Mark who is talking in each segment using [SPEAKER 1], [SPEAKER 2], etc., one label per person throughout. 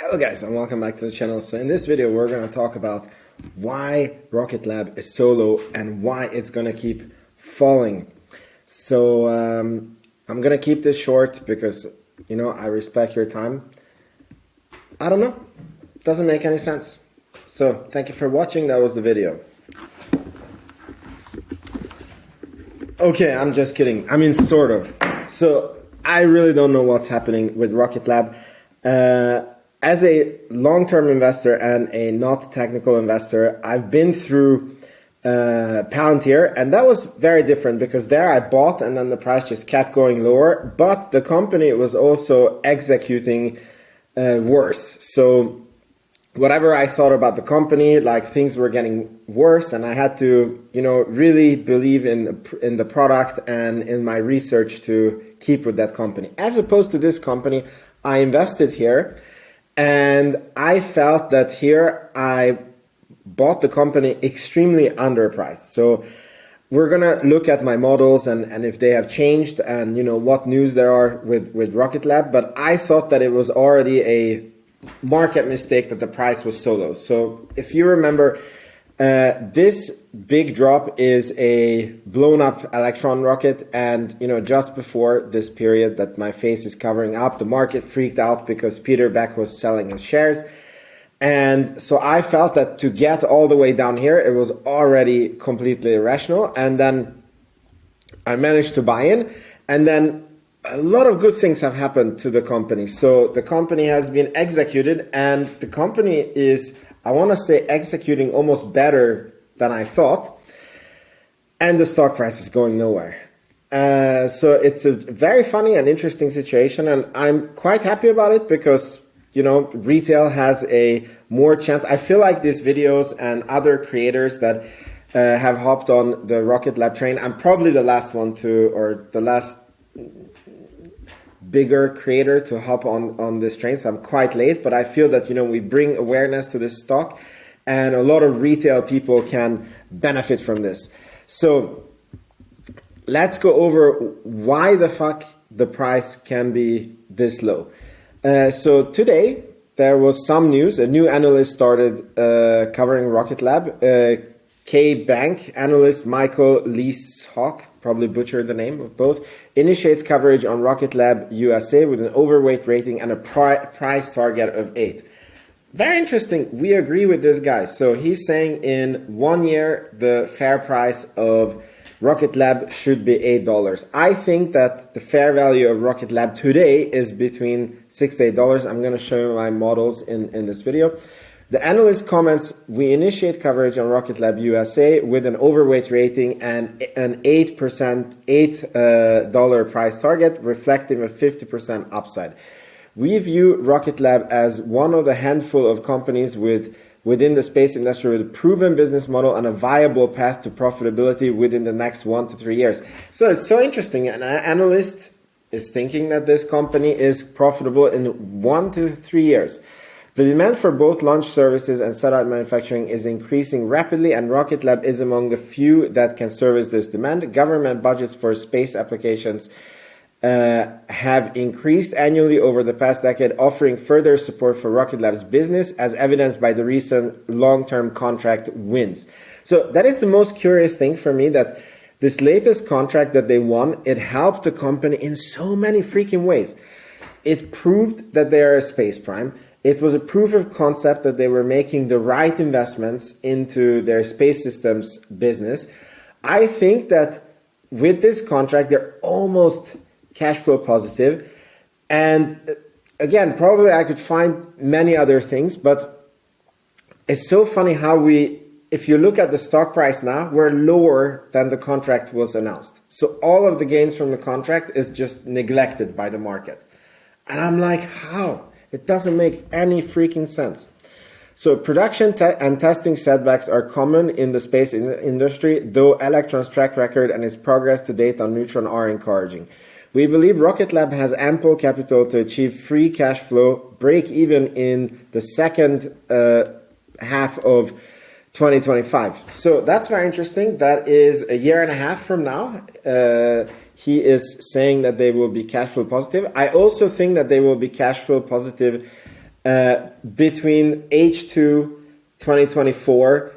[SPEAKER 1] Hello guys and welcome back to the channel. So in this video we're going to talk about why Rocket Lab is so low and why it's going to keep falling. So I'm going to keep this short because I respect your time. I don't know, doesn't make any sense. So thank you for watching. That was the video. Okay, I'm just kidding. I mean, sort of. So I really don't know what's happening with Rocket Lab. As a long-term investor and a not technical investor, I've been through Palantir, and that was very different because there I bought and then the price just kept going lower, but the company was also executing worse. So whatever I thought about the company, like things were getting worse, and I had to, really believe in the product and in my research to keep with that company. As opposed to this company, I invested here. And I felt that here I bought the company extremely underpriced. So we're going to look at my models and if they have changed and what news there are with Rocket Lab. But I thought that it was already a market mistake that the price was so low. So if you remember, this big drop is a blown up Electron rocket, and just before this period that my face is covering up, the market freaked out because Peter Beck was selling his shares. And so I felt that to get all the way down here, it was already completely irrational. And then I managed to buy in, and then a lot of good things have happened to the company. So the company has been executed, and the company is, I want to say, executing almost better than I thought, and the stock price is going nowhere. So it's a very funny and interesting situation, and I'm quite happy about it because, retail has a more chance. I feel like these videos and other creators that have hopped on the Rocket Lab train, I'm probably the last one to, or the last bigger creator to hop on this train, so I'm quite late, but I feel that we bring awareness to this stock and a lot of retail people can benefit from this. So let's go over why the fuck the price can be this low. So today there was some news. A new analyst started covering Rocket Lab. K-Bank analyst Michael Leeshawk, probably butchered the name of both, initiates coverage on Rocket Lab USA with an overweight rating and a price target of 8. Very interesting. We agree with this guy. So he's saying in 1 year, the fair price of Rocket Lab should be $8. I think that the fair value of Rocket Lab today is between $6 to $8. I'm going to show you my models in this video. The analyst comments, we initiate coverage on Rocket Lab USA with an overweight rating and an $8 price target, reflecting a 50% upside. We view Rocket Lab as one of the handful of companies within the space industry with a proven business model and a viable path to profitability within the next 1 to 3 years. So it's so interesting. An analyst is thinking that this company is profitable in 1 to 3 years. The demand for both launch services and satellite manufacturing is increasing rapidly, and Rocket Lab is among the few that can service this demand. Government budgets for space applications have increased annually over the past decade, offering further support for Rocket Lab's business, as evidenced by the recent long-term contract wins. So that is the most curious thing for me, that this latest contract that they won, it helped the company in so many freaking ways. It proved that they are a space prime. It was a proof of concept that they were making the right investments into their space systems business. I think that with this contract, they're almost cash flow positive. And again, probably I could find many other things, but it's so funny how if you look at the stock price now, we're lower than the contract was announced. So all of the gains from the contract is just neglected by the market. And I'm like, how? It doesn't make any freaking sense. So production and testing setbacks are common in the space industry, though Electron's track record and its progress to date on Neutron are encouraging. We believe Rocket Lab has ample capital to achieve free cash flow break even in the second half of 2025. So that's very interesting. That is a year and a half from now. He is saying that they will be cash flow positive. I also think that they will be cash flow positive between H2 2024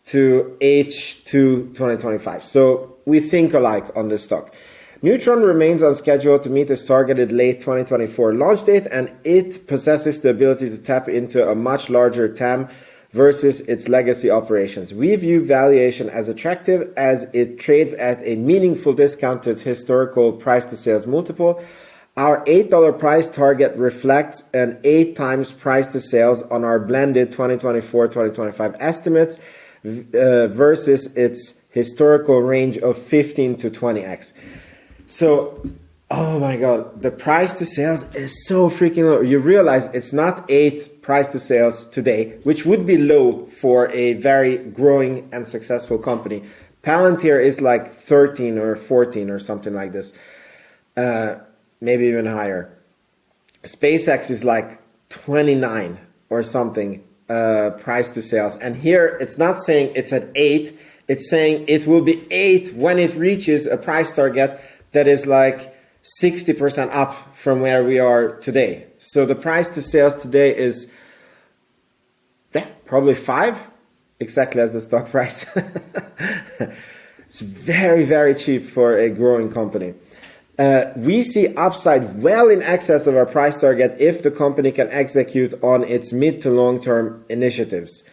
[SPEAKER 1] to H2 2025. So we think alike on this stock. Neutron remains on schedule to meet its targeted late 2024 launch date, and it possesses the ability to tap into a much larger TAM versus its legacy operations. We view valuation as attractive as it trades at a meaningful discount to its historical price to sales multiple. Our $8 price target reflects an 8 times price to sales on our blended 2024-2025 estimates versus its historical range of 15 to 20x. So, oh my God, the price to sales is so freaking low. You realize it's not 8 price to sales today, which would be low for a very growing and successful company. Palantir is like 13 or 14 or something like this, maybe even higher. SpaceX is like 29 or something price to sales. And here it's not saying it's at 8, it's saying it will be 8 when it reaches a price target that is like 60% up from where we are today. So the price to sales today is probably 5, exactly as the stock price. It's very, very cheap for a growing company. We see upside well in excess of our price target if the company can execute on its mid to long term initiatives.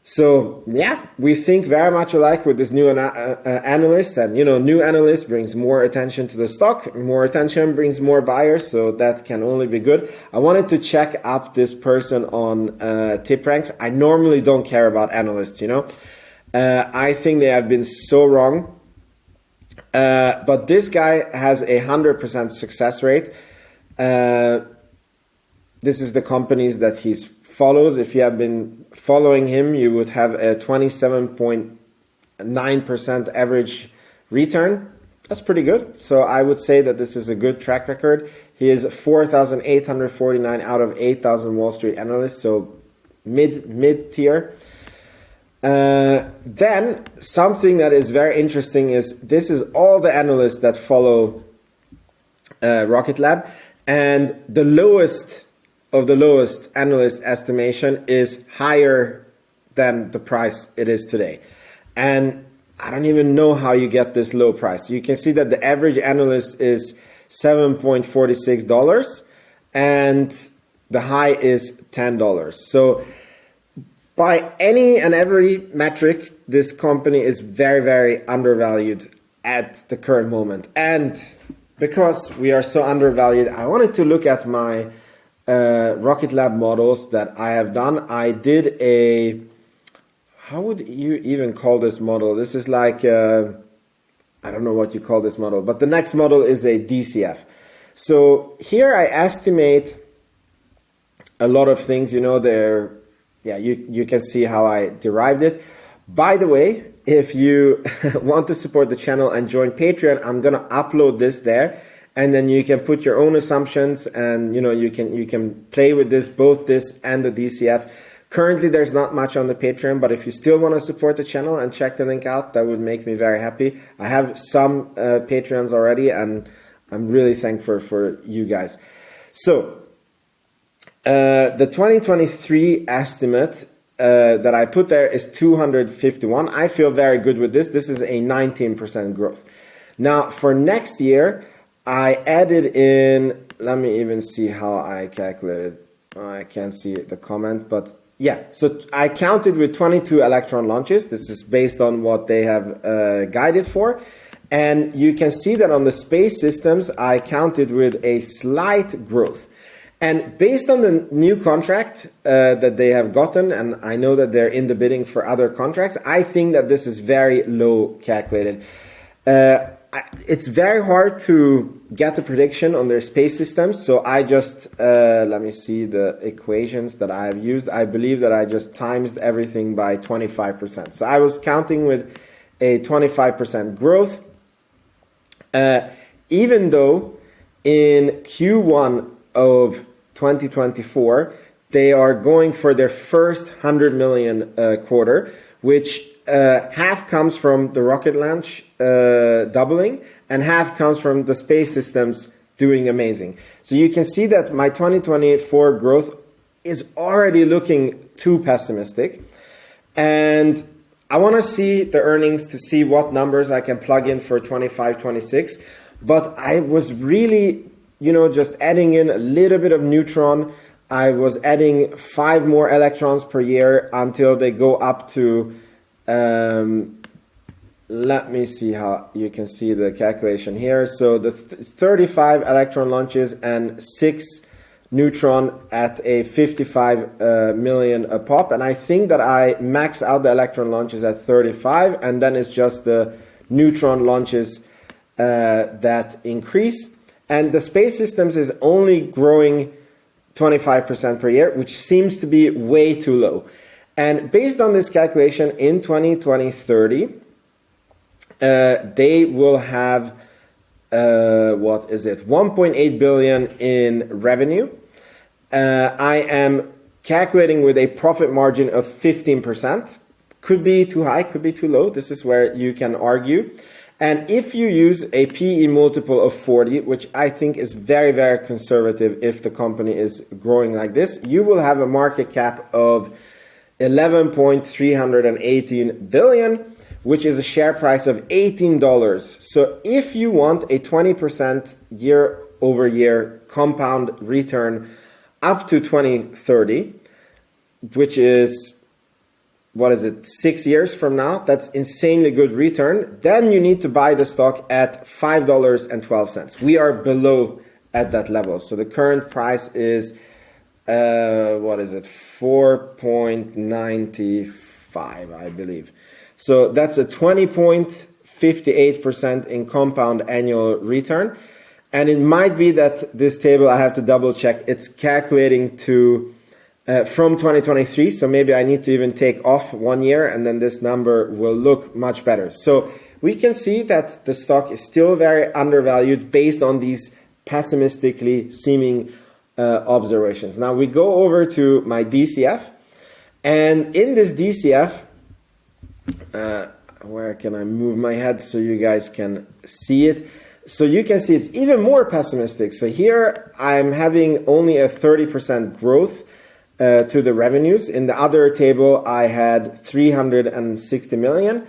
[SPEAKER 1] So yeah, we think very much alike with this new analyst, and new analyst brings more attention to the stock, more attention brings more buyers, so that can only be good. I wanted to check up this person on TipRanks. I normally don't care about analysts, I think they have been so wrong. But this guy has a 100% success rate. This is the companies that he follows. If you have been following him, you would have a 27.9% average return. That's pretty good. So I would say that this is a good track record. He is 4,849 out of 8,000 Wall Street analysts, so mid tier. Then something that is very interesting is this is all the analysts that follow Rocket Lab, and the lowest of the lowest analyst estimation is higher than the price it is today. And I don't even know how you get this low price. You can see that the average analyst is $7.46 and the high is $10. So by any and every metric, this company is very, very undervalued at the current moment. And because we are so undervalued, I wanted to look at my Rocket Lab models that I have done. I did a, how would you even call this model? This is like, I don't know what you call this model, but the next model is a DCF. So here I estimate a lot of things, you can see how I derived it. By the way, if you want to support the channel and join Patreon, I'm going to upload this there. And then you can put your own assumptions, and you can play with this, both this and the DCF. Currently, there's not much on the Patreon, but if you still want to support the channel and check the link out, that would make me very happy. I have some Patreons already, and I'm really thankful for you guys. So the 2023 estimate that I put there is 251. I feel very good with this. This is a 19% growth. Now for next year, I added in, let me even see how I calculated. I can't see the comment, but yeah. So I counted with 22 Electron launches. This is based on what they have guided for. And you can see that on the space systems, I counted with a slight growth. And based on the new contract that they have gotten, and I know that they're in the bidding for other contracts, I think that this is very low calculated. It's very hard to get a prediction on their space systems, so I just, let me see the equations that I have used. I believe that I just times everything by 25%. So I was counting with a 25% growth, even though in Q1 of 2024, they are going for their first 100 million quarter, which half comes from the rocket launch doubling and half comes from the space systems doing amazing. So you can see that my 2024 growth is already looking too pessimistic. And I want to see the earnings to see what numbers I can plug in for 25, 26. But I was really, just adding in a little bit of neutron. I was adding 5 more electrons per year until they go up to, let me see how you can see the calculation here. So the 35 electron launches and 6 neutron at a 55 million a pop. And I think that I max out the electron launches at 35, and then it's just the neutron launches that increase. And the space systems is only growing 25% per year, which seems to be way too low. And based on this calculation, in 2030, they will have, 1.8 billion in revenue. I am calculating with a profit margin of 15%. Could be too high, could be too low. This is where you can argue. And if you use a PE multiple of 40, which I think is very, very conservative if the company is growing like this, you will have a market cap of 11.318 billion, which is a share price of $18. So if you want a 20% year-over-year compound return up to 2030, which is, 6 years from now, that's insanely good return, then you need to buy the stock at $5.12. We are below at that level. So the current price is, 4.95, I believe. So that's a 20.58% in compound annual return. And it might be that this table, I have to double check, it's calculating to from 2023. So maybe I need to even take off 1 year, and then this number will look much better. So we can see that the stock is still very undervalued based on these pessimistically seeming observations. Now we go over to my DCF. And in this DCF, where can I move my head so you guys can see it? So you can see it's even more pessimistic. So here I'm having only a 30% growth to the revenues. In the other table, I had 360 million.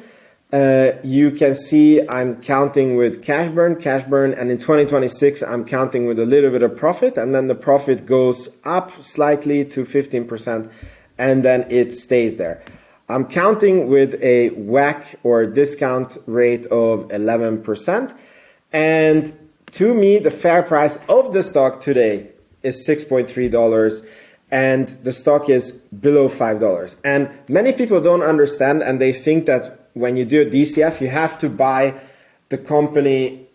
[SPEAKER 1] You can see I'm counting with cash burn, and in 2026, I'm counting with a little bit of profit, and then the profit goes up slightly to 15%, and then it stays there. I'm counting with a WACC or discount rate of 11. And to me, the fair price of the stock today is $6.3, and the stock is below $5. And many people don't understand, and they think that when you do a DCF, you have to buy the company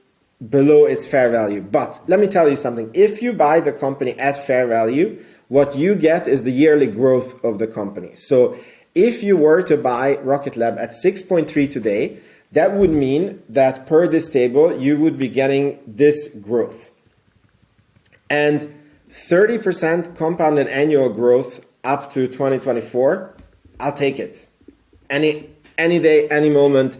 [SPEAKER 1] below its fair value. But let me tell you something. If you buy the company at fair value, what you get is the yearly growth of the company. So if you were to buy Rocket Lab at 6.3 today, that would mean that per this table, you would be getting this growth. And 30% compounded annual growth up to 2024, I'll take it. Any day, any moment,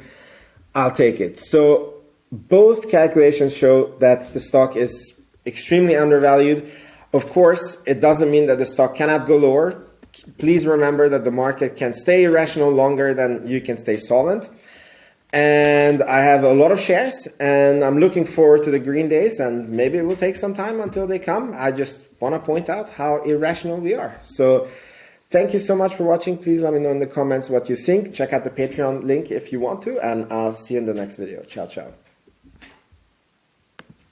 [SPEAKER 1] I'll take it. So both calculations show that the stock is extremely undervalued. Of course, it doesn't mean that the stock cannot go lower. Please remember that the market can stay irrational longer than you can stay solvent. And I have a lot of shares, and I'm looking forward to the green days, and maybe it will take some time until they come. I just want to point out how irrational we are. So thank you so much for watching. Please let me know in the comments what you think. Check out the Patreon link if you want to, and I'll see you in the next video. Ciao, ciao.